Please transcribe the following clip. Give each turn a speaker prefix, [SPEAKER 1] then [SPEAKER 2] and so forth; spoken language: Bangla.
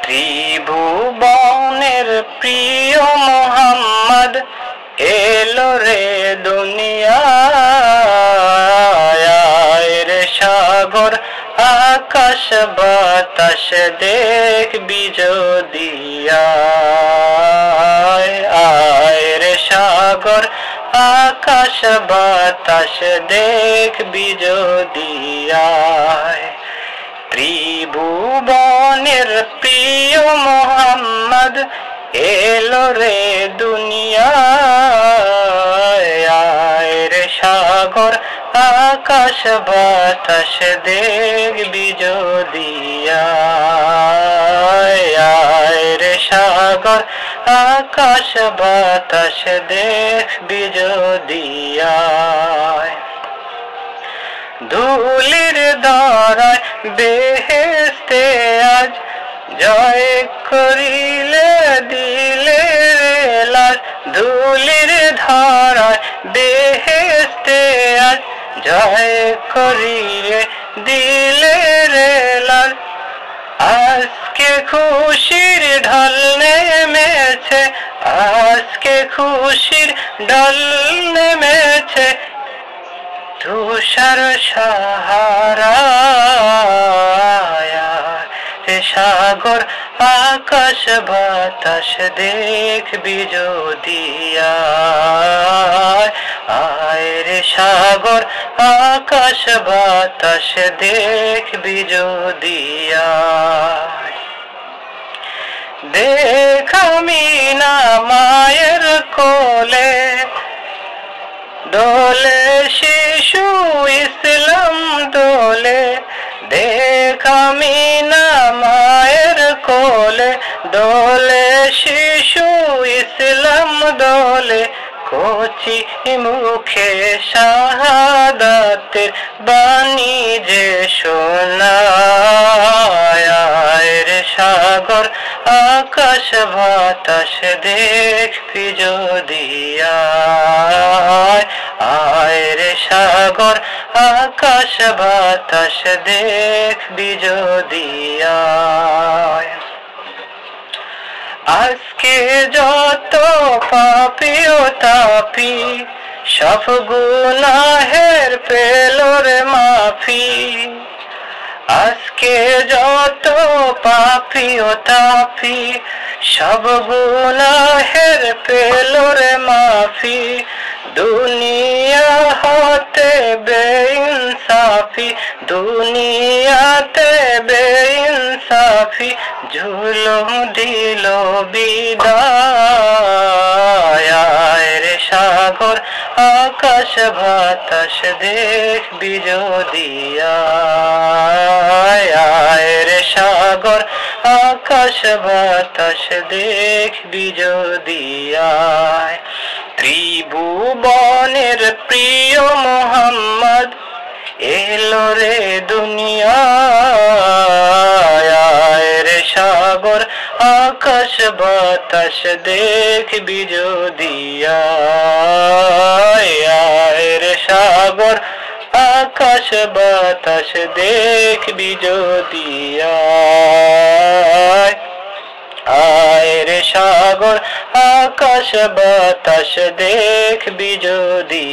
[SPEAKER 1] ত্রিভুবনের প্রিয় মোহাম্মদ এলো রে দুনিয়ায় রে সাগর আকাশ বাতাস দেখবি যদি আয় রে সাগর আকাশ বাতাস দেখবি যদি আয় ত্রিভুবনের প্রিয় মোহাম্মদ এলো রে দুনিয়ায় রে সাগর আকাশ বাতাস দেখবি যদি আয় রে সাগর আকাশ বাতাস দেখবি যদি আয় ধুলির ধরায় বেহেশতে আজ জয় করিলে দিলে রে লাজ ধুলির ধরায় বেহেশতে আজ জয় করিলে দিলে রে লাজ আজকে খুশির ঢল নেমেছে আজকে খুশির ঢল নেমেছে তুষার সাহারায় রে সাগর আকাশ বাতাস দেখবি যদি আয় রে সাগর আকাশ বাতাস দেখবি যদি দেখ আমিনা মায়ের কোলে দোলে শিশু ইসলাম দোলে দেখ আমিনা মায়ের কোলে দোলে শিশু ইসলাম দোলে কচি মুখে শাহাদাতের বাণী যে শোনায় রে সাগর আকাশ বাতাস দেখবি যদি আয় রে সাগর আকাশ বাতাস দেখবি যদি আয় আজকে যত পাপী ও তাপী সব গুনাহের পেলো রে মাফি আজকে যত পাপী ও তাপী সব গুনাহের পেলো রে মাফি দুনিয়া হতে বেইনসাফি দুনিয়াতে বেইনসাফি জুলুম দিল বিদায় রে সাগর আকাশ বাতাস দেখবি যদি আয় রে সাগর আকাশ বাতাস দেখবি যদি আয় ত্রিভুবনের প্রিয় মোহাম্মদ এলো রে দুনিয়ায় রে সাগর আকাশ বাতাস দেখবি যদি আয় রে সাগর আকাশ বাতাস দেখবি যদি আয় রে সাগর আকাশ বাতাস দেখবি যদি